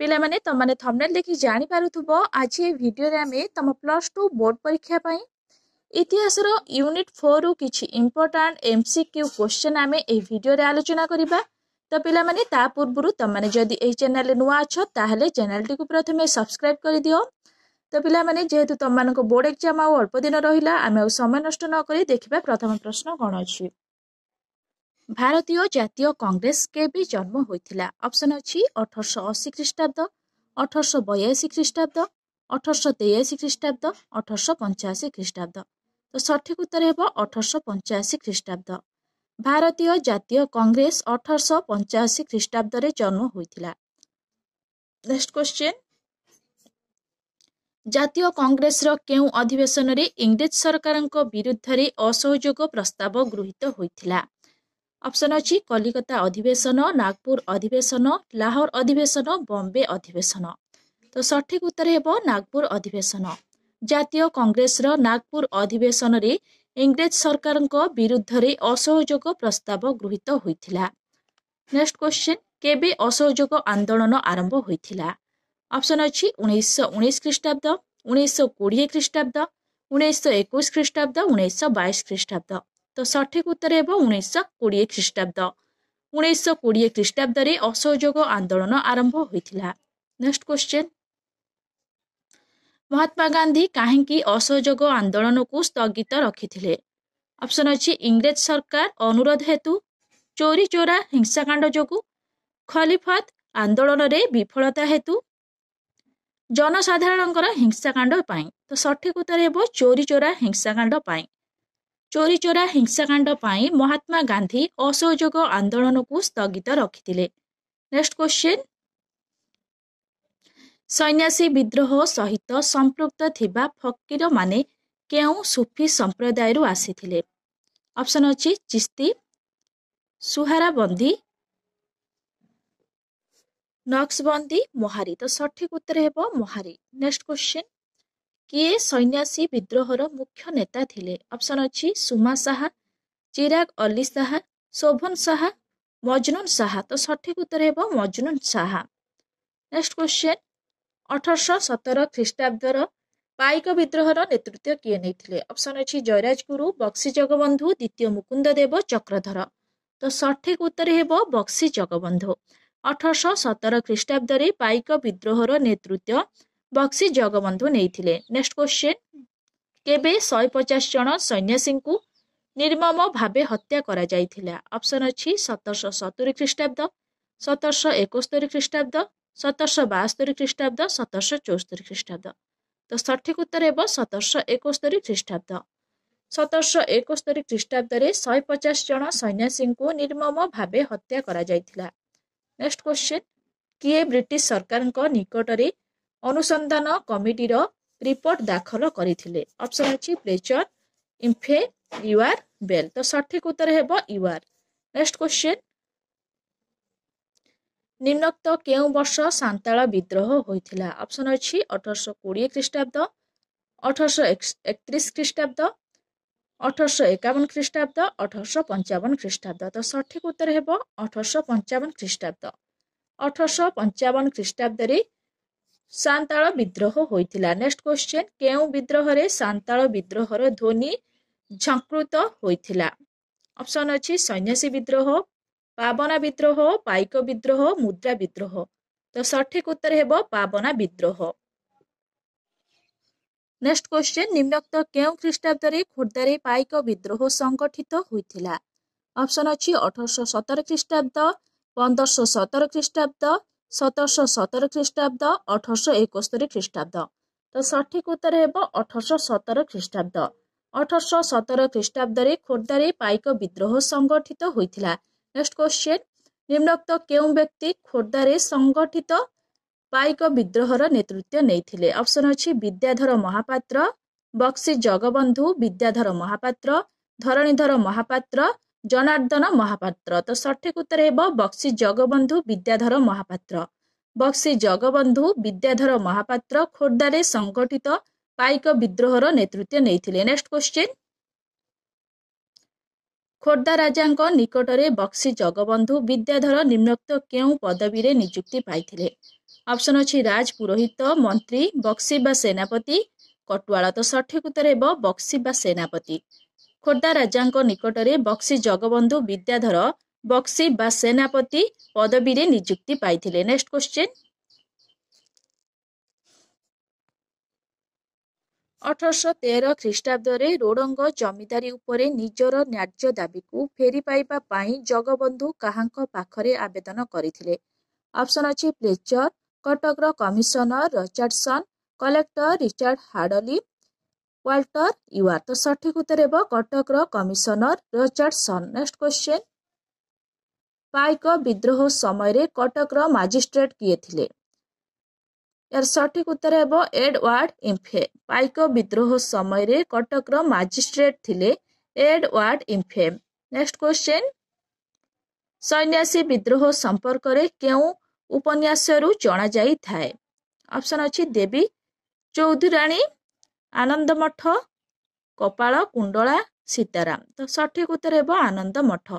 पिला माने तमने थंबनेल देखि जानि पारुथुबो आज ए वीडियो रे आमे तम +2 बोर्ड परीक्षा पई इतिहास रो यूनिट 4 रु किछि इंपोर्टेंट एमसीक्यू क्वेश्चन आमे ए वीडियो रे आलोचना करिबा। तो पिला माने ता पूर्वरु तमने जदि ए चैनल रे नुवा अछ ताहले चैनल टी को प्रथमे सब्सक्राइब करि दियो। तो पिला माने जेहेतु तमनको बोर्ड एग्जाम आ अल्प दिन रहिला आमे समय नष्ट न करी देखिबा प्रथम प्रश्न कोन अछि। भारतीय जातीय कांग्रेस केबे जन्म होइथिला? ऑप्शन अछि 1880 ख्रीष्टाब्द, 1882 ख्रीष्टाब्द, 1883 ख्रीष्टाब्द, 1885 ख्रीष्टाब्द। तो सठिक उत्तर हेबो 1885 ख्रीष्टाब्द। भारतीय जातीय कांग्रेस 1885 ख्रीष्टाब्द रे जन्म होइथिला। नेक्स्ट क्वेश्चन, जातीय कांग्रेस रो केउ अधिवेशन रे इंग्रेज सरकारक विरुद्ध रे असहयोग प्रस्ताव गृहीत होइथिला? ऑप्शन अछि कलिकता अधिवेशन, नागपुर अधिवेशन, लाहौर अधिवेशन, बॉम्बे अधिवेशन। तो सठिक उत्तर हेबो नागपुर अधिवेशन। जातीय कांग्रेस रो नागपुर अधिवेशन रे इंग्रेज सरकारक विरुद्ध रे असहयोग प्रस्ताव गृहीत होइथिला। नेक्स्ट क्वेश्चन, केबे असहयोग आंदोलन आरंभ होइथिला? ऑप्शन अछि 1919 ख्रीष्टाब्द, 1920 ख्रीष्टाब्द, 1921 ख्रीष्टाब्द, 1922 ख्रीष्टाब्द। तो सठिक उत्तर हेबो 1920 ख्रीष्टाब्द। 1920 ख्रीष्टाब्द रे असहयोग आंदोलन आरंभ होइथिला। नेक्स्ट क्वेश्चन, महात्मा गांधी काहेकि असहयोग आंदोलन को स्थगित रखिथिले? ऑप्शन अछि इंग्रेज सरकार अनुरोध हेतु, चोरी चोरा हिंसाकांड जोगु, खलीफत आंदोलन रे विफलता हेतु, जनसाधारणଙ୍କର हिंसाकांड पाई। तो सठिक उत्तर हेबो चोरी चोरा हिंसाकांड पाई। चोरी चोरा हिंसाकांड पाई महात्मा गांधी असहयोग आंदोलन को स्थगित रखिथिले। नेक्स्ट क्वेश्चन, सन्यासी विद्रोह सहित संपृक्त थिबा फकीर माने केउ सूफी संप्रदाय रु आसीथिले? ऑप्शन अछि चिश्ती, सुहाराबंदी, नक्शबंदी, मोहारी। तो सठिक उत्तर हेबो मोहारी। नेक्स्ट क्वेश्चन, किए सन्यासी विद्रोहर मुख्य नेता थिले? ऑप्शन अछि सुमा साहा, चिराग अली साहा, शोभन साहा, मजनून साहा। तो सठिक उत्तर हेबो मजनून साहा। नेक्स्ट क्वेश्चन, 1817 ख्रीष्टाब्दर पाइक विद्रोहर नेतृत्व किए नैथिले? ऑप्शन अछि जयराज गुरु, बक्सी जगबंधु, द्वितीय मुकुंद देव, चक्रधर। तो सठिक उत्तर हेबो बक्सी जगबंधु। 1817 ख्रीष्टाब्द रे पाइक विद्रोहर नेतृत्व बक्सी जगबंधु नैथिले। नेक्स्ट क्वेश्चन, केबे 150 जन सन्यासी को निर्मम भावे हत्या करा जाइथिला? ऑप्शन अछि 1770 ख्रीष्टाब्द, 1771 ख्रीष्टाब्द, 1772 ख्रीष्टाब्द, 1774 ख्रीष्टाब्द। तो सठिक उत्तर हेबो 1771 ख्रीष्टाब्द। 1771 ख्रीष्टाब्द रे 150 जन सन्यासी को निर्मम भावे हत्या करा जाइथिला। नेक्स्ट क्वेश्चन, किए ब्रिटिश सरकारक निकटरे अनुसंधान कमिटीर रिपोर्ट दाखल करिथिले? ऑप्शन अछि फ्लेचर, इम्फे, यूआर बेल। तो सठिक उत्तर हेबो यूआर। नेक्स्ट क्वेश्चन, निम्नोक्त केउ वर्ष सांताଳ विद्रोह होइथिला? ऑप्शन अछि 1820 ख्रीष्टाब्द, 1831 ख्रीष्टाब्द, 1851 ख्रीष्टाब्द, 1855 ख्रीष्टाब्द। तो सठिक उत्तर हेबो 1855 ख्रीष्टाब्द। 1855 ख्रीष्टाब्द रे सांताଳ विद्रोह होइथिला। नेक्स्ट क्वेश्चन, केउ विद्रोह रे सांताଳ विद्रोहर ध्वनि झंकृत होइथिला? ऑप्शन अछि सन्यासी विद्रोह, पावना विद्रोह, पाइक विद्रोह, मुद्रा विद्रोह। तो सठिक उत्तर हेबो पावना विद्रोह। नेक्स्ट क्वेश्चन, निम्नोक्त केउ ख्रीष्टाब्द रे खोर्धा रे पाइक विद्रोह संगठित होइथिला? ऑप्शन अछि 1817 ख्रीष्टाब्द, 1517 ख्रीष्टाब्द, 1717 ख्रीष्टाब्द, 1871 ख्रीष्टाब्द। तो सठिक उत्तर हेबो 1817 ख्रीष्टाब्द। 1817 ख्रीष्टाब्द रे खोर्धा रे पाइक विद्रोह संगठित होइथिला। नेक्स्ट क्वेश्चन, निम्नोक्त केउ व्यक्ति खोर्धा रे संगठित पाइक विद्रोहर नेतृत्व नैथिले? ऑप्शन अछि विद्याधर महापात्र, बक्सी जगबंधु, विद्याधर महापात्र, धरणीधर महापात्र, जनार्दन महापात्र। तो सठिक उत्तर हेबो बक्सी जगबंधु, विद्याधर महापात्र। बक्सी जगबंधु, विद्याधर महापात्र खोर्धा रे संगठित पाइक विद्रोहर नेतृत्व नैथिले। नेक्स्ट क्वेश्चन, खोर्धा राजांक निकटरे बक्सी जगबंधु विद्याधर निम्नोक्त केउ पदवी रे नियुक्ति पाइथिले? ऑप्शन अछि राज पुरोहित मंत्री बक्सी बा सेनापति कटुआल। तो सठिक उत्तर हेब बक्सी बा सेनापति। खोर्धा राजांक निकटरे बक्सी जगबंधु विद्याधर बक्सी बा सेनापति पदवी रे नियुक्ति पाइथिले। नेक्स्ट क्वेश्चन 1813 ख्रीष्टाब्दरे रोडंग जमीदारी उपरे निजर न्याय्य दाबीकु फेरी पाइबा पाई जगबंधु काहांक पाखरे आवेदन करिथिले। ऑप्शन अछि प्लेचर कटकर commissioner Richardson collector Richard Hardly Walter यूआर। तो सठिक उत्तर हेब कटकर commissioner Richardson. Next question Paika विद्रोह समय कटकर मजिस्ट्रेट किए थिले। यार सठिक उत्तर हेब एडवर्ड इम्फे। पाइक विद्रोह समय कटकर मजिस्ट्रेट थिले एडवर्ड इम्फे। नेक्स्ट क्वेश्चन सन्यासी विद्रोह संपर्क रे केउ उपन्यासरु जणा जाई थाए। ऑप्शन अछि देवी चौधुराणी आनंद मठ कपाल कुंडला सीताराम। तो सठिक उत्तर हेब आनंद मठ।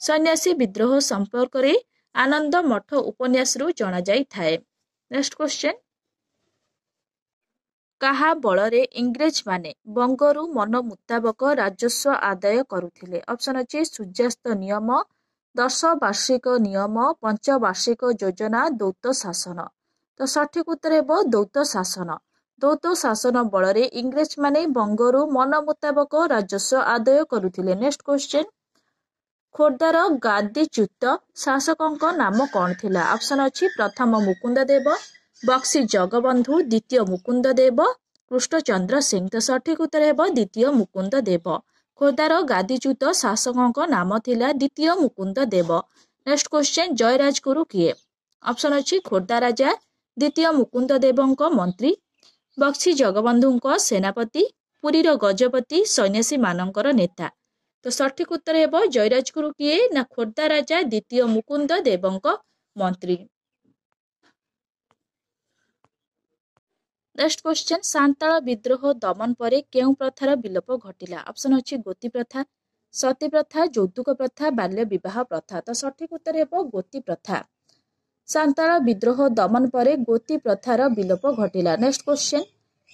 सन्यासी विद्रोह संपर्क रे आनंद मठ उपन्यासरु जणा जाई थाए। नेक्स्ट क्वेश्चन काहा बଳରେ इंग्रेज माने बंगरु मन मुताबक राजस्व आदाय करुथिले। ऑप्शन अछि सूर्यास्त नियम 10 वार्षिक नियम 5 वार्षिक योजना दौत शासन। तो सठिक उत्तर हेब दौत शासन। दौत शासन बଳରେ इंग्रेज माने बंगरु मन मुताबक राजस्व आदाय करुथिले। नेक्स्ट क्वेश्चन खोर्धार गादीच्युत शासकଙ୍କ नाम कौन थिला। ऑप्शन अछि प्रथम मुकुंद देव बक्सी जगबंधु द्वितीय मुकुंद देव कृष्णचंद्र सिंह। तो सठिक उत्तर हेब द्वितीय मुकुंद देव। खोर्धार गादीच्युत शासकଙ୍କ नाम थिला द्वितीय मुकुंद देव। नेक्स्ट क्वेश्चन जयराजगुरु किए। ऑप्शन अछि खोर्धा राजा द्वितीय मुकुंद देवଙ୍କ मंत्री बक्सी जगबंधुଙ୍କ सेनापति पुरीर गजपति सन्यासी मानकर नेता। तो सठिक उत्तर हेब जयराजगुरु किए ना खोर्धा राजा द्वितीय मुकुंद देवଙ୍କ मंत्री। नेक्स्ट क्वेश्चन सांताल विद्रोह दमन परे केउ प्रथार विलोप घटिला। ऑप्शन अछि गोती प्रथा सती प्रथा यौतुक प्रथा बाल्य विवाह प्रथा। तो सठिक उत्तर हेब गोती प्रथा। सांताल विद्रोह दमन परे गोती प्रथार विलोप घटिला। नेक्स्ट क्वेश्चन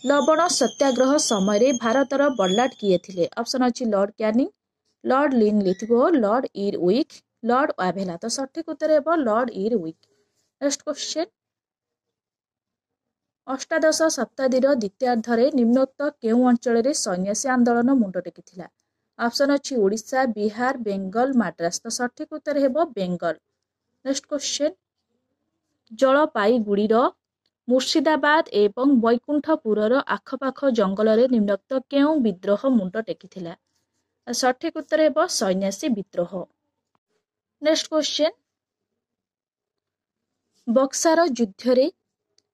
लवण सत्याग्रह समय भारतर बर्लाट किए थिले। ऑप्शन अछि लॉर्ड कैनिंग लॉर्ड लिन लिथगो लॉर्ड इरविक लॉर्ड वाभेला। तो सठिक उत्तर हेब लॉर्ड इरविक। नेक्स्ट क्वेश्चन अष्टादश शताब्दीर द्वितीयार्धरे निम्नोक्त केउ अंचल सन्यासी आंदोलन मुंड टेकिथिला। ऑप्शन अछि ओडिशा बिहार बेंगल माड्रास। तो सठिक उत्तर हेब बेंगल। नेक्स्ट क्वेश्चन जलपाईगुड़ीर मुर्शिदाबाद एवं बैकुंठपुरर आखपाख जंगल निम्नोक्त केउ विद्रोह मुंड टेकिथिला। सठिक उत्तर हेब सन्यासी विद्रोह। नेक्स्ट क्वेश्चन बक्सार युद्धरे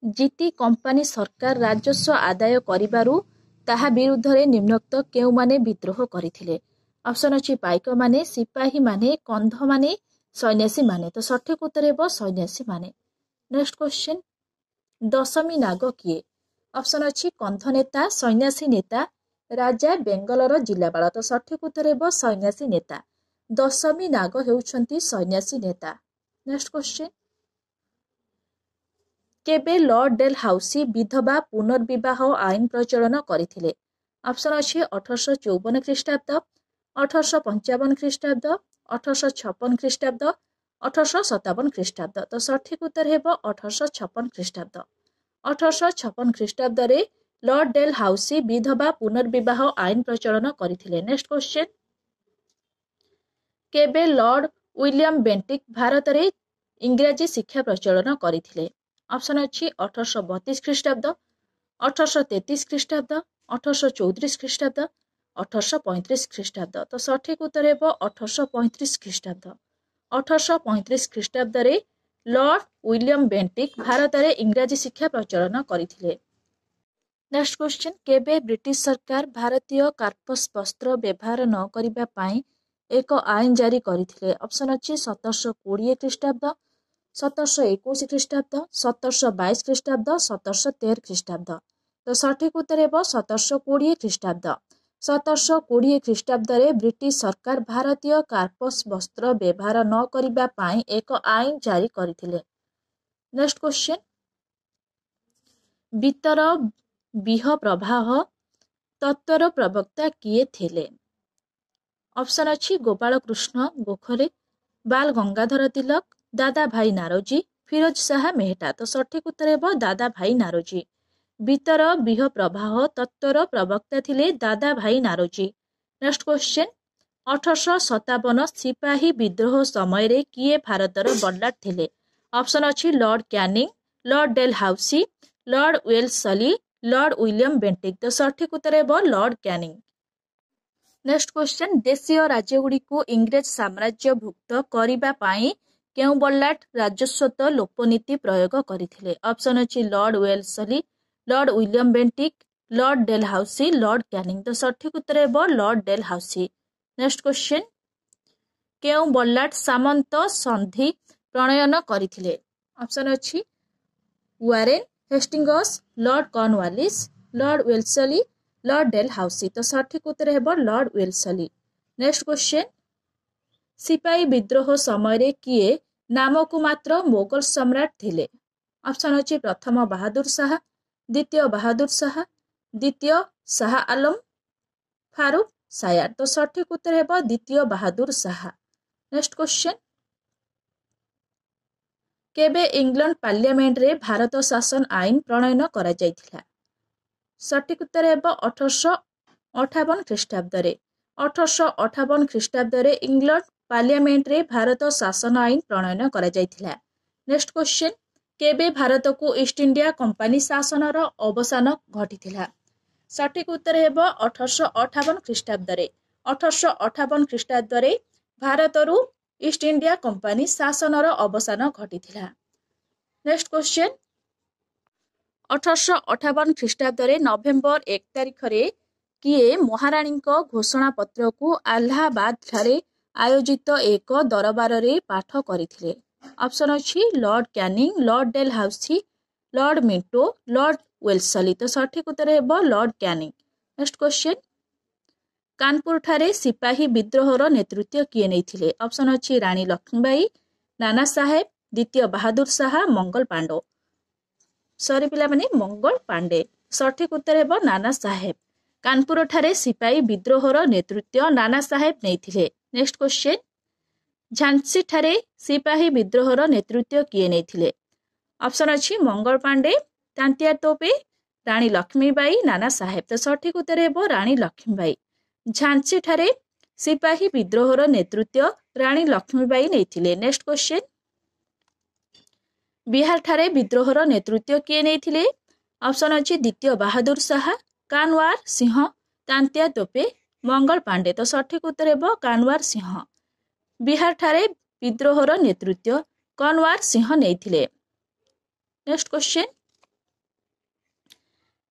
जीती कंपानी सरकार राजस्व आदाय करिबारु ताहा विरुद्धरे निम्नोक्त केउ माने विद्रोह करिथिले। ऑप्शन अछि पाइक माने सिपाही माने कंध माने सन्यासी माने। तो सठिक उत्तर हेब सन्यासी माने। नेक्स्ट क्वेश्चन दशमी नाग किए। ऑप्शन अछि कंध नेता सन्यासी नेता राजा बेंगलर जिलापाल। तो सठिक उत्तर हेब सन्यासी नेता। दशमी नाग हेउछंती सन्यासी नेता। नेक्स्ट क्वेश्चन केबे लॉर्ड डेलहाउसी विधवा पुनर्विवाह आईन प्रचलन करथिले। ऑप्शन अछि 1854 ख्रीष्टाब्द 1855 ख्रीष्टाब्द 1856 ख्रीष्टाब्द 1857 ख्रीष्टाब्द। तो सठिक उत्तर हेब 1856 ख्रीष्टाब्द। 1856 ख्रीष्टाब्द रे लॉर्ड डेलहाउसी विधवा पुनर्विवाह आईन प्रचलन करथिले। नेक्स्ट क्वेश्चन केबे लॉर्ड विलियम बेंटिक भारत रे इंग्राजी शिक्षा प्रचलन करथिले। ऑप्शन अछि 1832 ख्रीष्टाब्द 1833 ख्रीष्टाब्द 1834 ख्रीष्टाब्द 1835 ख्रीष्टाब्द। तो सठिक उत्तर हेब 1835 ख्रीष्टाब्द। 1835 ख्रीष्टाब्द रे लॉर्ड विलियम बेंटिक भारत रे इंग्राजी शिक्षा प्रचलन करथिले। नेक्स्ट क्वेश्चन केबे ब्रिटिश सरकार भारतीय कार्पस वस्त्र व्यवहार न करिबा पाई एक आईन जारी करथिले। ऑप्शन अछि 1720 ख्रीष्टाब्द 1721 ख्रीष्टाब्द 1722 ख्रीष्टाब्द 1713 ख्रीष्टाब्द। तो सठिक उत्तर हेब 1720 ख्रीष्टाब्द। 1720 ख्रीष्टाब्द रे ब्रिटिश सरकार भारतीय कार्पस वस्त्र व्यवहार न करिबा पाई एक आईन जारी करथिले। नेक्स्ट क्वेश्चन ବିତର ବିହ ପ୍ରବାହ ତତ୍ତ୍ୱର ପ୍ରବକ୍ତା କିଏ ଥିଲେ? ଅପସନ୍ ଅଛି ଗୋପାଳ କୃଷ୍ଣ ଗୋଖଲେ, ବାଲ ଗଙ୍ଗାଧର ତିଲକ, ଦାଦା ଭାଇ ନାରୋଜୀ, ଫିରୋଜ ଶାହା ମେହେଟା। ତ ସଠିକ ଉତ୍ତର ହେବ ଦାଦା ଭାଇ ନାରୋଜୀ। ବିତର ବିହ ପ୍ରବାହ ତତ୍ତ୍ୱର ପ୍ରବକ୍ତା ଥିଲେ ଦାଦା ଭାଇ ନାରୋଜୀ। ନେକ୍ସଟ କ୍ୱେଶ୍ଚନ, 1857 ସିପାହୀ ବିଦ୍ରୋହ ସମୟରେ କିଏ ଭାରତର ବର୍ଲାଟ ଥିଲେ? ଅପସନ୍ ଅଛି Lord Canning, Lord Dalhousie, Lord Wellesley, lord William Bentinck. ତ ସଠିକ ଉତ୍ତର ହେବ ଲର୍ଡ କ୍ୟାନିଂ। ନେକ୍ସଟ କ୍ୱେଶ୍ଚନ, ଦେଶୀୟ ରାଜ୍ୟଗୁଡ଼ିକୁ ଇଂରେଜ ସାମ୍ରାଜ୍ୟଭୁକ୍ତ କରିବା ପାଇଁ କେଉଁ ବର୍ଲାଟ ରାଜସ୍ୱତ ଲୋପ ନୀତି ପ୍ରୟୋଗ କରିଥିଲେ? ଅପସନ୍ ଅଛି lord Wellesley, lord William Bentinck, lord Dalhousie, lord Canning. ତ ସଠିକ ଉତ୍ତର ହେବ lord Dalhousie. Next question, କେଉଁ ବର୍ଲାଟ ସାମନ୍ତ ସନ୍ଧି ପ୍ରଣୟନ କରିଥିଲେ? ଅପସନ୍ ଅଛି Warren Hastings, lord Cornwallis, lord Wellesley, lord Dalhousie. ତ ସଠିକ ଉତ୍ତର ହେବ ଲର୍ଡ ୱେଲସଲି। ନେକ୍ସଟ କ୍ୱେଶ୍ଚନ, ସିପାହୀ ବିଦ୍ରୋହ ସମୟରେ କିଏ ନାମକୁ ମାତ୍ର ମୋଗଲ ସମ୍ରାଟ ଥିଲେ? ଅପସନ୍ ଅଛି ପ୍ରଥମ ବାହାଦୁର ଶାହା, ଦ୍ୱିତୀୟ ବାହାଦୁର ଶାହା, ଦ୍ୱିତୀୟ ଶାହା ଆଲମ, ଫାରୁକ ସାୟାର। ତ ସଠିକ ଉତ୍ତର ହେବ ଦ୍ୱିତୀୟ ବାହାଦୁର ଶାହା। ନେକ୍ସଟ କ୍ୱେଶ୍ଚନ, କେବେ ଇଂଲଣ୍ଡ ପାର୍ଲିଆମେଣ୍ଟରେ ଭାରତ ଶାସନ ଆଇନ ପ୍ରଣୟନ କରାଯାଇଥିଲା? ସଠିକ ଉତ୍ତର ହେବ 1858 ଖ୍ରୀଷ୍ଟାବ୍ଦରେ। 1858 ଖ୍ରୀଷ୍ଟାବ୍ଦରେ ଇଂଲଣ୍ଡ ପାର୍ଲିଆମେଣ୍ଟରେ ଭାରତ ଶାସନ ଆଇନ ପ୍ରଣୟନ କରାଯାଇଥିଲା। ନେକ୍ସଟ କ୍ୱେଶ୍ଚନ, କେବେ ଭାରତକୁ ଇଷ୍ଟ ଇଣ୍ଡିଆ କମ୍ପାନୀ ଶାସନର ଅବସାନ ଘଟିଥିଲା? ସଠିକ ଉତ୍ତର ହେବ 1858 ଖ୍ରୀଷ୍ଟାବ୍ଦରେ। 1858 ଖ୍ରୀଷ୍ଟାବ୍ଦରେ ଭାରତରୁ ଇଷ୍ଟ ଇଣ୍ଡିଆ କମ୍ପାନୀ ଶାସନର ଅବସାନ ଘଟିଥିଲା। ନେକ୍ସଟ କ୍ୱେଶ୍ଚନ, 1858 ଖ୍ରୀଷ୍ଟାବ୍ଦରେ ନଭେମ୍ବର 1 ତାରିଖରେ କିଏ ମହାରାଣୀଙ୍କ ଘୋଷଣାପତ୍ରକୁ ଆହ୍ଲାବାଦଠାରେ ଆୟୋଜିତ ଏକ ଦରବାରରେ ପାଠ କରିଥିଲେ? ଅପସନ୍ ଅଛି Lord Canning, Lord Dalhousie, Lord Minto, Lord Wellesley. ତ ସଠିକ ଉତ୍ତର ହେବ ଲର୍ଡ କ୍ୟାନିଂ। ନେକ୍ସଟ କ୍ୱେଶ୍ଚନ, କାନପୁରଠାରେ ସିପାହୀ ବିଦ୍ରୋହର ନେତୃତ୍ୱ କିଏ ନେଇଥିଲେ? ଅପସନ୍ ଅଛି ରାଣୀ ଲକ୍ଷ୍ମୀବାଇ, ନାନା ସାହେବ, ଦ୍ୱିତୀୟ ବାହାଦୁର ଶାହା, ମଙ୍ଗଲ ପାଣ୍ଡେ। ସରି ପିଲାମାନେ, ମଙ୍ଗଳ ପାଣ୍ଡେ। ସଠିକ ଉତ୍ତର ହେବ ନାନା ସାହେବ। କାନପୁରଠାରେ ସିପାହୀ ବିଦ୍ରୋହର ନେତୃତ୍ୱ ନାନା ସାହେବ ନେଇଥିଲେ। ନେକ୍ସଟ କ୍ୱେଶ୍ଚନ, ଝାନ୍ସୀଠାରେ ସିପାହୀ ବିଦ୍ରୋହର ନେତୃତ୍ୱ କିଏ ନେଇଥିଲେ? ଅପସନ୍ ଅଛି ମଙ୍ଗଳ ପାଣ୍ଡେ, ତାନ୍ତିଆ ତୋପେ, ରାଣୀ ଲକ୍ଷ୍ମୀବାଇ, ନାନା ସାହେବ। ତ ସଠିକ ଉତ୍ତର ହେବ ରାଣୀ ଲକ୍ଷ୍ମୀବାଇ। ଝାନ୍ସୀଠାରେ ସିପାହୀ ବିଦ୍ରୋହର ନେତୃତ୍ୱ ରାଣୀ ଲକ୍ଷ୍ମୀବାଇ ନେଇଥିଲେ। ନେକ୍ସଟ କ୍ୱେଶ୍ଚନ, ବିହାରଠାରେ ବିଦ୍ରୋହର ନେତୃତ୍ୱ କିଏ ନେଇଥିଲେ? ଅପସନ୍ ଅଛି ଦ୍ୱିତୀୟ ବାହାଦୁର ଶାହା, କାନୱାର ସିଂହ, ତାନ୍ତିଆ ତୋପେ, ମଙ୍ଗଳ ପାଣ୍ଡେ। ତ ସଠିକ ଉତ୍ତର ହେବ କାନୱାର ସିଂହ। ବିହାରଠାରେ ବିଦ୍ରୋହର ନେତୃତ୍ୱ କନୱାର ସିଂହ ନେଇଥିଲେ। ନେକ୍ସଟ କ୍ୱେଶ୍ଚନ,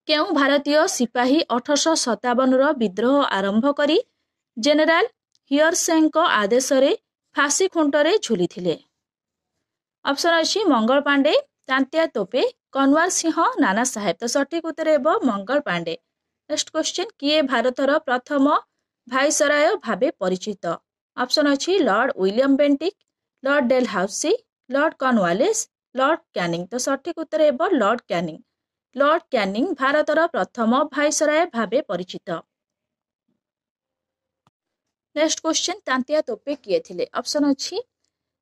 କେଉଁ ଭାରତୀୟ ସିପାହୀ 1857ର ବିଦ୍ରୋହ ଆରମ୍ଭ କରି ଜେନେରାଲ ହିୟରସେଙ୍କ ଆଦେଶରେ ଫାଶୀ ଖୁଣ୍ଟରେ ଝୁଲିଥିଲେ? ଅପସନ୍ ଅଛି ମଙ୍ଗଳ ପାଣ୍ଡେ, ତାନ୍ତିଆ ତୋପେ, କନୱାର ସିଂହ, ନାନା ସାହେବ। ତ ସଠିକ ଉତ୍ତର ହେବ ମଙ୍ଗଳ ପାଣ୍ଡେ। ନେକ୍ସଟ କ୍ୱେଶ୍ଚନ, କିଏ ଭାରତର ପ୍ରଥମ ଭାଇସରାୟ ଭାବେ ପରିଚିତ? ଅପସନ୍ ଅଛି Lord William Bentinck, lord Dalhousie, Lord Cornwallis, Lord Canning. ତ ସଠିକ ଉତ୍ତର ହେବ ଲର୍ଡ କ୍ୟାନିଂ। ଲର୍ଡ କ୍ୟାନିଂ ଭାରତର ପ୍ରଥମ ଭାଇସରାୟ ଭାବେ ପରିଚିତ। ନେକ୍ସଟ କ୍ୱେଶ୍ଚନ, ତାନ୍ତିଆ ତୋପେ କିଏ ଥିଲେ? ଅପସନ୍ ଅଛି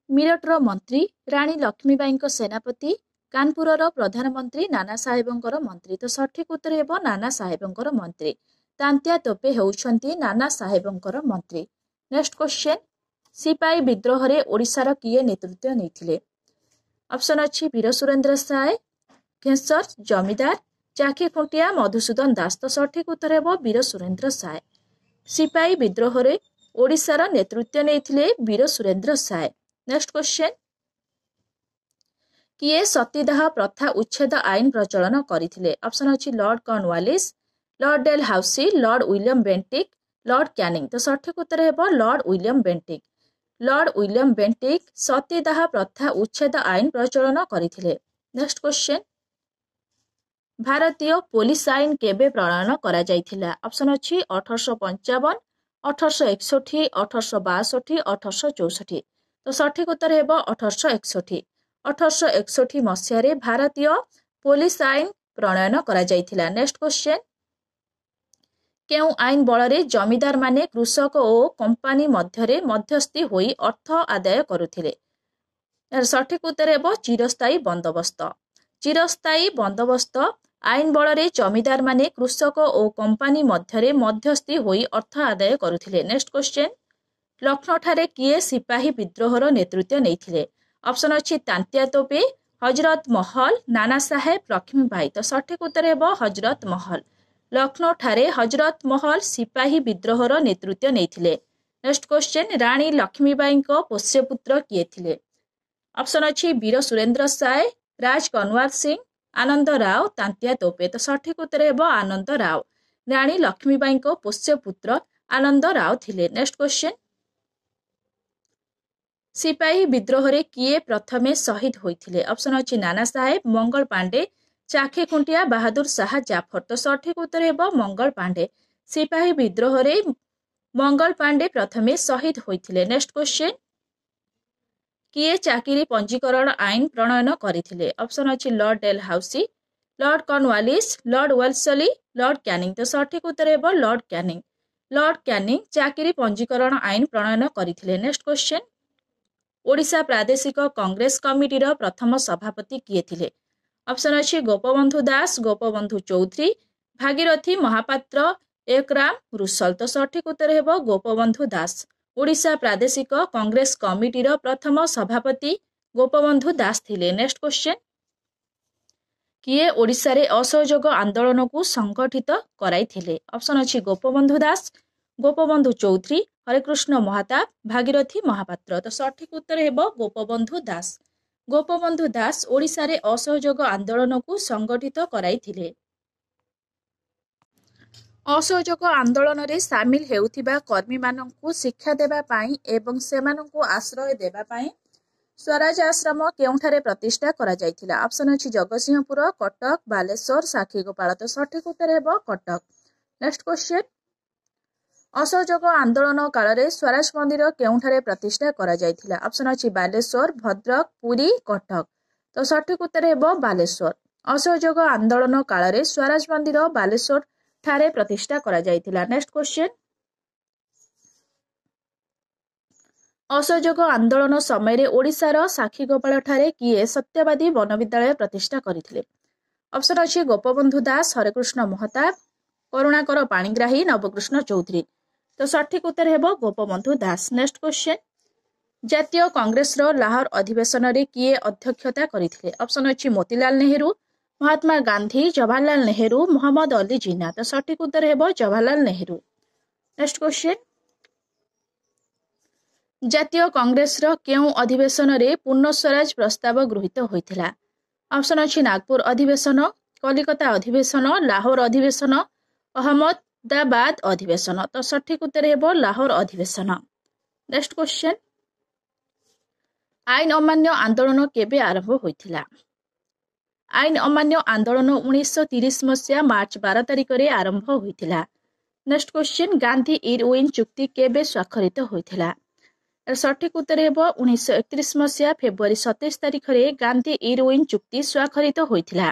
ମିରଟର ମନ୍ତ୍ରୀ, ରାଣୀ ଲକ୍ଷ୍ମୀବାଇଙ୍କ ସେନାପତି, କାନପୁରର ପ୍ରଧାନମନ୍ତ୍ରୀ, ନାନା ସାହେବଙ୍କର ମନ୍ତ୍ରୀ। ତ ସଠିକ ଉତ୍ତର ହେବ ନାନା ସାହେବଙ୍କର ମନ୍ତ୍ରୀ। ତାନ୍ତିଆ ତୋପେ ହେଉଛନ୍ତି ନାନା ସାହେବଙ୍କର ମନ୍ତ୍ରୀ। ନେକ୍ସଟ କ୍ୱେଶ୍ଚନ, ସିପାହୀ ବିଦ୍ରୋହରେ ଓଡ଼ିଶାର କିଏ ନେତୃତ୍ୱ ନେଇଥିଲେ? ଅପସନ୍ ଅଛି ବୀର ସୁରେନ୍ଦ୍ର ସାଏ, ଘେଁସର ଜମିଦାର, ଚାଖି ଖୁଣ୍ଟିଆ, ମଧୁସୂଦନ ଦାସ। ତ ସଠିକ ଉତ୍ତର ହେବ ବୀର ସୁରେନ୍ଦ୍ର ସାଏ। ସିପାହୀ ବିଦ୍ରୋହରେ ଓଡ଼ିଶାର ନେତୃତ୍ୱ ନେଇଥିଲେ ବୀର ସୁରେନ୍ଦ୍ର ସାଏ। ନେକ୍ସଟ କ୍ୱେଶ୍ଚନ, କିଏ ସତୀଦାହ ପ୍ରଥା ଉଚ୍ଛେଦ ଆଇନ ପ୍ରଚଳନ କରିଥିଲେ? ଅପସନ୍ ଅଛି lord Cornwallis, lord Dalhousie, lord William Bentinck, lord Canning. ତ ସଠିକ ଉତ୍ତର ହେବ lord William Bentinck. Lord William Bentinck ସତୀଦାହ ପ୍ରଥା ଉଚ୍ଛେଦ ଆଇନ ପ୍ରଚଳନ କରିଥିଲେ। ନେକ୍ସଟ କ୍ୱେଶ୍ଚନ, ଭାରତୀୟ ପୋଲିସ ଆଇନ କେବେ ପ୍ରଣୟନ କରାଯାଇଥିଲା? ଅପସନ୍ ଅଛି 1855, 1861, 1862, 1864। ତ ସଠିକ ଉତ୍ତର ହେବ 1861। 1861 ମସିହାରେ ଭାରତୀୟ ପୋଲିସ ଆଇନ प्रणयन करा जायथिला। नेक्स्ट क्वेश्चन, केउ आईन बଳରେ जमीदार माने कृषक ओ कंपानी मध्यरे मध्यस्थी होई अर्थ आदाय करुथिले। सठिक उत्तर हेबो चिरस्थायी बंदोबस्त। चिरस्थायी बंदोबस्त आईन बଳରେ जमीदार माने कृषक ओ कंपानी मध्यरे मध्यस्थी होई अर्थ आदाय करुथिले। नेक्स्ट क्वेश्चन, लखनऊ ठारे किए सिपाही विद्रोहर नेतृत्व नेइथिले। ऑप्शन अछि तांतिया तोपे, हजरत महल, नाना साहेब, लक्ष्मीबाई। तो सठिक उत्तर हेबो हजरत महल। लखनऊ ठारे हजरत महल सिपाही विद्रोहर नेतृत्व नेइथिले। नेक्स्ट क्वेश्चन, रानी लक्ष्मीबाई को पोष्यपुत्र किए थिले। ऑप्शन अछि वीर सुरेंद्र साय, राज कनवार सिंह, आनंद राव, तांतिया तोपे। तो सठिक उत्तर हेबो आनंद राव। रानी लक्ष्मीबाई को पोष्यपुत्र आनंद राव थिले। नेक्स्ट क्वेश्चन, सिपाही विद्रोह रे किए प्रथमे शहीद होइथिले। ऑप्शन अछि नाना साहेब, मंगल पांडे, चाखे खुंटिया, बहादुर शाह जाफर। तो सठिक उत्तर हेबो मंगल पांडे। सिपाही विद्रोह रे मंगल पांडे प्रथमे शहीद होइथिले। नेक्स्ट क्वेश्चन, किए चाकिरी पंजीकरण आईन प्रणयन करिथिले। ऑप्शन अछि Lord Dalhousie, Lord Cornwallis, Lord Wellesley, Lord Canning. तो सठिक उत्तर हेबो लॉर्ड कैनिंग। लॉर्ड कैनिंग चाकिरी पंजीकरण आईन प्रणयन करिथिले। नेक्स्ट क्वेश्चन, ओडिशा प्रादेशिक कांग्रेस कमिटीर प्रथम सभापति किए थिले। ऑप्शन अछि गोपबंधु दास, गोपबंधु चौधरी, भागीरथी महापात्र, एकराम रुसल। तो सठिक उत्तर हेबो गोपबंधु दास। ओडिशा प्रादेशिक कांग्रेस कमिटीर प्रथम सभापति गोपबंधु दास थिले। नेक्स्ट क्वेश्चन, किए ओडिशा रे असहयोग आंदोलन को संगठित कराइथिले। ऑप्शन अछि गोपबंधु दास, गोपबंधु चौधरी, हरेकृष्ण महाताप, भागीरथी महापात्र। तो सठिक उत्तर हेबो गोपबंधु दास। गोपबंधु दास ओडिशा रे असहयोग आंदोलन को संगठित कराइथिले। असहयोग आंदोलन रे शामिल हेउथिबा कर्मी माननकु शिक्षा देबा पाई एवं सेमाननकु आश्रय देबा पाई स्वराज आश्रम केउठारे प्रतिष्ठा करा जायथिला। ऑप्शन अछि जगतसिंहपुर, कटक, बालेश्वर, साखीगोपाल। तो सठिक उत्तर हेबो कटक। नेक्स्ट क्वेश्चन, असहयोग आंदोलन काल रे स्वराज मंदिर केउठारे प्रतिष्ठा करा जायथिला। ऑप्शन अछि बालेश्वर, भद्रक, पुरी, कटक। तो सठिक उत्तर हेबो बालेश्वर। असहयोग आंदोलन काल रे स्वराज मंदिर बालेश्वर ठारे प्रतिष्ठा करा जायथिला। नेक्स्ट क्वेश्चन, असहयोग आंदोलन समय रे ओडिशा रो साखीगोपाल ठारे किए सत्यवादी वनविद्यालय प्रतिष्ठा करिथिले। ऑप्शन अछि गोपबंधु दास, हरेकृष्ण महताब, करुणाकर पाणिग्राही, नवकृष्ण चौधरी। तो सठिक उत्तर हेबो गोपबंधु दास। नेक्स्ट क्वेश्चन, जातीय कांग्रेस रो लाहौर अधिवेशन रे किए अध्यक्षता करिथिले। ऑप्शन अछि मोतीलाल नेहरू, महात्मा गांधी, जवाहरलाल नेहरू, मोहम्मद अली जिन्ना। तो सठिक उत्तर हेबो जवाहरलाल नेहरू। नेक्स्ट क्वेश्चन, जातीय कांग्रेस रो केउ अधिवेशन रे पूर्ण स्वराज प्रस्ताव गृहीत होइथिला। ऑप्शन अछि नागपुर अधिवेशन, कलिकता अधिवेशन, लाहौर अधिवेशन, अहमदाबाद अधिवेशन। तो सठिक उत्तर हेबो लाहौर अधिवेशन। नेक्स्ट क्वेश्चन, आईन अमान्य आंदोलन केबे आरंभ होइथिला। आईन अमान्य आंदोलन 1930 मसिया मार्च 12 तारिख रे आरंभ होइथिला। नेक्स्ट क्वेश्चन, गांधी इरविन चुक्ति केबे स्वाक्षरित होइथिला। सठिक उत्तर हेबो 1931 मसिया फेब्रुआरी 27 तारिख रे गांधी इरविन चुक्ति स्वाक्षरित होइथिला।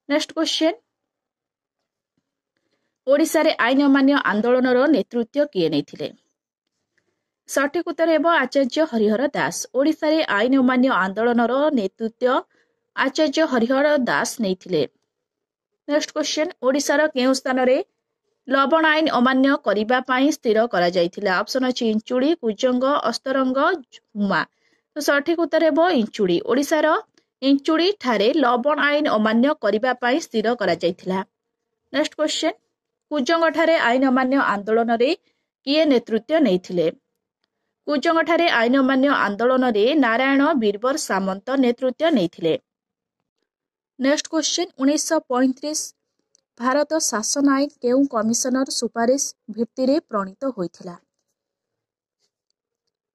नेक्स्ट क्वेश्चन, ओडिशा रे आईन अमान्य आंदोलन रो नेतृत्व किए नेथिले। सठिक उत्तर हेबो आचार्य हरिहर दास। ओडिशा रे आईन अमान्य आंदोलन रो नेतृत्व आचार्य हरिहर दास नेथिले। नेक्स्ट क्वेश्चन, ओडिशा रो केउ स्थान रे लवण आईन अमान्य करिबा पाई स्थिर करा जायथिला। ऑप्शन अछि इंचुड़ी, कुजंग, अस्तरंग, हुमा। तो सठिक उत्तर हेबो इंचुड़ी। ओडिशा रो इंचुड़ी ठारे लवण आईन अमान्य करिबा पाई स्थिर करा जायथिला। नेक्स्ट क्वेश्चन, कुजंग ठारे आईन अमान्य आंदोलन रे किए नेतृत्व नेथिले। कुजंग ठारे आईन अमान्य आंदोलन रे नारायण बीरबर सामंत नेतृत्व नेथिले। नेक्स्ट क्वेश्चन, 1935 भारत शासन आईन केउ कमिशनर सुपारिश भित्ति रे प्रणीत होइथिला।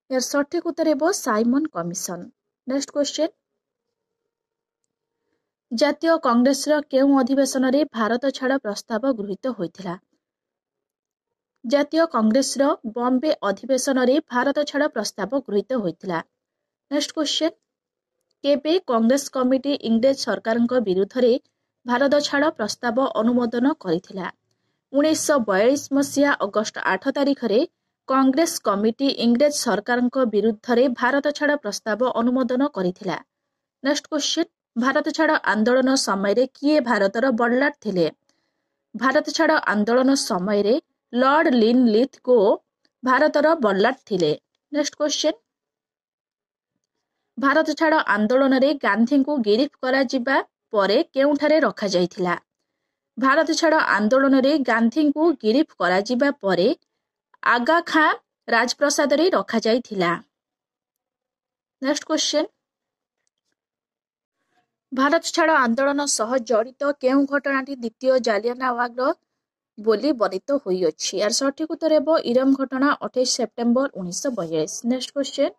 यार सठिक उत्तर हेबो साइमन कमिशन। नेक्स्ट क्वेश्चन, जातीय कांग्रेस रो केउ अधिवेशन रे भारत छाड़ प्रस्ताव गृहीत होइथिला। जातीय कांग्रेस रो बॉम्बे अधिवेशन रे भारत छाड़ प्रस्ताव गृहीत होइथिला। नेक्स्ट क्वेश्चन, केबे कांग्रेस कमिटी इंग्रेज सरकारଙ୍କ विरुद्ध रे ଭାରତ ଛାଡ଼ ପ୍ରସ୍ତାବ ଅନୁମୋଦନ କରିଥିଲା। 1942 ମସିହା ଅଗଷ୍ଟ 8 ତାରିଖରେ କଂଗ୍ରେସ କମିଟି ଇଂରେଜ ସରକାରଙ୍କ ବିରୁଦ୍ଧରେ ଭାରତ ଛାଡ଼ ପ୍ରସ୍ତାବ ଅନୁମୋଦନ କରିଥିଲା। ନେକ୍ସଟ କ୍ୱେଶ୍ଚିନ୍, ଭାରତ ଛାଡ଼ ଆନ୍ଦୋଳନ ସମୟରେ କିଏ ଭାରତର ବଡଲାଟ ଥିଲେ? ଭାରତ ଛାଡ଼ ଆନ୍ଦୋଳନ ସମୟରେ ଲର୍ଡ ଲିନଲିଥଗୋ ଭାରତର ବଡଲାଟ ଥିଲେ। ନେକ୍ସଟ କ୍ୱେଶ୍ଚିନ୍, ଭାରତ ଛାଡ଼ ଆନ୍ଦୋଳନରେ ଗାନ୍ଧୀଙ୍କୁ ଗିରଫ କରାଯିବା ପରେ କେଉଁଠାରେ ରଖାଯାଇଥିଲା? ଭାରତ ଛାଡ଼ ଆନ୍ଦୋଳନରେ ଗାନ୍ଧୀଙ୍କୁ ଗିରଫ କରାଯିବା ପରେ ଆଗା ଖାଁ ରାଜପ୍ରସାଦରେ ରଖାଯାଇଥିଲା। ନେକ୍ସଟ କ୍ୱେଶ୍ଚିନ୍, ଭାରତ ଛାଡ଼ ଆନ୍ଦୋଳନ ସହ ଜଡ଼ିତ କେଉଁ ଘଟଣାଟି ଦ୍ୱିତୀୟ ଜାଲିଆନାୱାଲାବାଗ ବୋଲି ବର୍ଣ୍ଣିତ ହୋଇଅଛି? ଏହାର ସଠିକ ଉତ୍ତର ହେବ ଇରମ ଘଟଣା 28 ସେପ୍ଟେମ୍ବର 1942। ନେକ୍ସଟ କ୍ୱେଶ୍ଚିନ୍,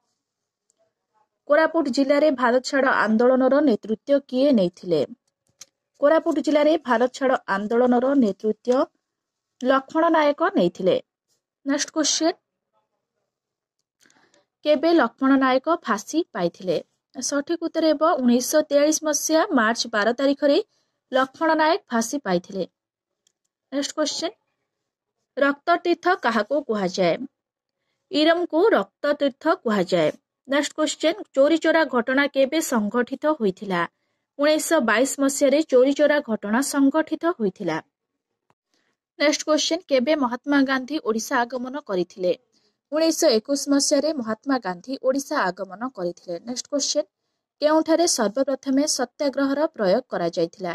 କୋରାପୁଟ ଜିଲ୍ଲାରେ ଭାରତ ଛାଡ଼ ଆନ୍ଦୋଳନର ନେତୃତ୍ୱ କିଏ ନେଇଥିଲେ? କୋରାପୁଟ ଜିଲ୍ଲାରେ ଭାରତ ଛାଡ଼ ଆନ୍ଦୋଳନର ନେତୃତ୍ୱ ଲକ୍ଷ୍ମଣ ନାୟକ ନେଇଥିଲେ। ନେକ୍ସଟ କ୍ୱେଶ୍ଚିନ୍, କେବେ ଲକ୍ଷ୍ମଣ ନାୟକ ଫାଶୀ ପାଇଥିଲେ? ସଠିକ ଉତ୍ତର ହେବ 1943 ମସିହା ମାର୍ଚ୍ଚ 12 ତାରିଖରେ ଲକ୍ଷ୍ମଣ ନାୟକ ଫାଶୀ ପାଇଥିଲେ। ନେକ୍ସଟ କ୍ୱେଶ୍ଚିନ୍, ରକ୍ତତୀର୍ଥ କାହାକୁ କୁହାଯାଏ? ଇରମକୁ ରକ୍ତତୀର୍ଥ କୁହାଯାଏ। ନେକ୍ସଟ କ୍ୱେଶ୍ଚିନ୍, ଚୋରିଚୋରା ଘଟଣା କେବେ ସଂଘଟିତ ହୋଇଥିଲା? 1922 ମସିହାରେ ଚୋରିଚୋରା ଘଟଣା ସଂଘଟିତ ହୋଇଥିଲା। ନେକ୍ସଟ କ୍ୱେଶ୍ଚିନ୍, କେବେ ମହାତ୍ମା ଗାନ୍ଧୀ ଓଡ଼ିଶା ଆଗମନ କରିଥିଲେ? 1921 ମସିହାରେ ମହାତ୍ମା ଗାନ୍ଧୀ ଓଡ଼ିଶା ଆଗମନ କରିଥିଲେ। ନେକ୍ସଟ କ୍ୱେଶ୍ଚିନ୍, କେଉଁଠାରେ ସର୍ବପ୍ରଥମେ ସତ୍ୟାଗ୍ରହର ପ୍ରୟୋଗ କରାଯାଇଥିଲା?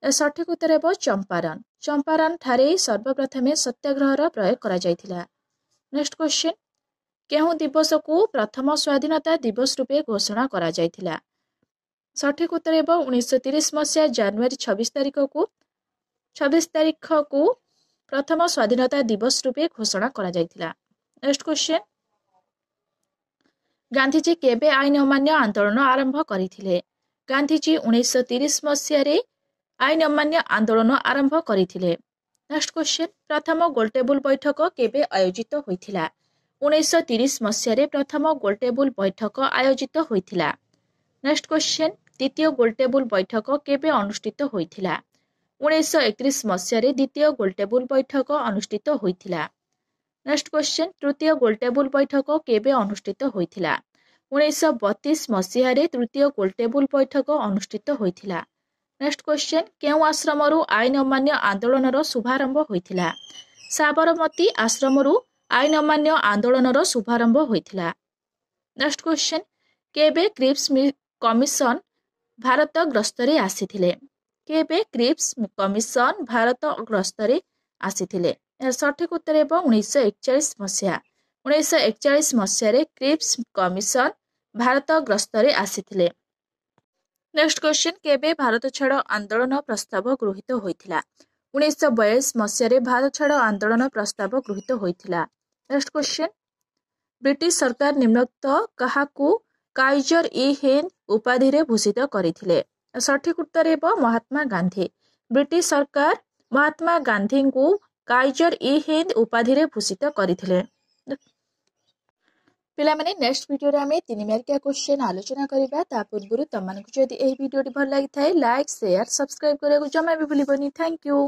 ସଠିକ ଉତ୍ତର ହେବ ଚମ୍ପାରନ। ଚମ୍ପାରନ ଠାରେ ସର୍ବପ୍ରଥମେ ସତ୍ୟାଗ୍ରହର ପ୍ରୟୋଗ କରାଯାଇଥିଲା। ନେକ୍ସଟ କ୍ୱେଶ୍ଚିନ୍, କେଉଁ ଦିବସକୁ ପ୍ରଥମ ସ୍ୱାଧୀନତା ଦିବସ ରୂପେ ଘୋଷଣା କରାଯାଇଥିଲା? ସଠିକ ଉତ୍ତର ହେବ 1930 ମସିହା ଜାନୁଆରୀ 26 ତାରିଖକୁ ପ୍ରଥମ ସ୍ୱାଧୀନତା ଦିବସ ରୂପେ ଘୋଷଣା କରାଯାଇଥିଲା। ନେକ୍ସଟ କ୍ୱେଶ୍ଚିନ୍, ଗାନ୍ଧୀଜୀ କେବେ ଆଇନ ଅମାନ୍ୟ ଆନ୍ଦୋଳନ ଆରମ୍ଭ କରିଥିଲେ? ଗାନ୍ଧୀଜୀ 1930 ମସିହାରେ ଆଇନ ଅମାନ୍ୟ ଆନ୍ଦୋଳନ ଆରମ୍ଭ କରିଥିଲେ। ନେକ୍ସଟ କ୍ୱେଶ୍ଚିନ୍, ପ୍ରଥମ ଗୋଲଟେବୁଲ ବୈଠକ କେବେ ଆୟୋଜିତ ହୋଇଥିଲା? 1930 ମସିହାରେ ପ୍ରଥମ ଗୋଲଟେବୁଲ ବୈଠକ ଆୟୋଜିତ ହୋଇଥିଲା। ନେକ୍ସଟ କ୍ୱେଶ୍ଚିନ୍, ଦ୍ୱିତୀୟ ଗୋଲଟେବୁଲ ବୈଠକ କେବେ ଅନୁଷ୍ଠିତ ହୋଇଥିଲା? 1931 ମସିହାରେ ଦ୍ୱିତୀୟ ଗୋଲଟେବୁଲ ବୈଠକ ଅନୁଷ୍ଠିତ ହୋଇଥିଲା। ନେକ୍ସଟ କ୍ୱେଶ୍ଚିନ୍, ତୃତୀୟ ଗୋଲଟେବୁଲ ବୈଠକ କେବେ ଅନୁଷ୍ଠିତ ହୋଇଥିଲା? 1932 ମସିହାରେ ତୃତୀୟ ଗୋଲଟେବୁଲ ବୈଠକ ଅନୁଷ୍ଠିତ ହୋଇଥିଲା। ନେକ୍ସଟ କ୍ୱେଶ୍ଚିନ୍, କେଉଁ ଆଶ୍ରମରୁ ଆଇନ ଅମାନ୍ୟ ଆନ୍ଦୋଳନର ଶୁଭାରମ୍ଭ ହୋଇଥିଲା? ସାବରମତୀ ଆଶ୍ରମରୁ ଆଇନ ଅମାନ୍ୟ ଆନ୍ଦୋଳନର ଶୁଭାରମ୍ଭ ହୋଇଥିଲା। ନେକ୍ସଟ କ୍ୱେଶ୍ଚିନ୍, କେବେ କ୍ରିପ୍ସ କମିଶନ ଭାରତ ଗସ୍ତରେ ଆସିଥିଲେ? କେବେ କ୍ରିପ୍ସ କମିଶନ ଭାରତ ଗସ୍ତରେ ଆସିଥିଲେ? ଏହାର ସଠିକ ଉତ୍ତର ହେବ 1941 ମସିହା। 1941 ମସିହାରେ କ୍ରିପ୍ସ କମିଶନ ଭାରତ ଗସ୍ତରେ ଆସିଥିଲେ। ନେକ୍ସଟ କ୍ୱେଶ୍ଚିନ୍, କେବେ ଭାରତ ଛାଡ଼ ଆନ୍ଦୋଳନ ପ୍ରସ୍ତାବ ଗୃହୀତ ହୋଇଥିଲା? 1942 ମସିହାରେ ଭାରତ ଛାଡ଼ ଆନ୍ଦୋଳନ ପ୍ରସ୍ତାବ ଗୃହୀତ ହୋଇଥିଲା। ନେକ୍ସଟ କ୍ୱେଶ୍ଚିନ୍, ବ୍ରିଟିଶ ସରକାର ନିମ୍ନୋକ୍ତ କାହାକୁ କାଇଜର ଇ ହିନ୍ଦ ଉପାଧିରେ ଭୂଷିତ କରିଥିଲେ? ସଠିକ ଉତ୍ତର ହେବ ମହାତ୍ମା ଗାନ୍ଧୀ। ବ୍ରିଟିଶ ସରକାର ମହାତ୍ମା ଗାନ୍ଧୀଙ୍କୁ କାଇଜର ଇ ହିନ୍ଦ ଉପାଧିରେ ଭୂଷିତ କରିଥିଲେ। ପିଲାମାନେ, ନେକ୍ସଟ ଭିଡ଼ିଓରେ ଆମେ 3 ମାର୍କିଆ କ୍ୱେଶ୍ଚିନ୍ ଆଲୋଚନା କରିବା। ତା ପୂର୍ବରୁ ତମମାନଙ୍କୁ ଯଦି ଏହି ଭିଡ଼ିଓଟି ଭଲ ଲାଗିଥାଏ ଲାଇକ୍, ସେୟାର, ସବସ୍କ୍ରାଇବ କରିବାକୁ ଜମା ବି ଭୁଲିବନି। Thank you.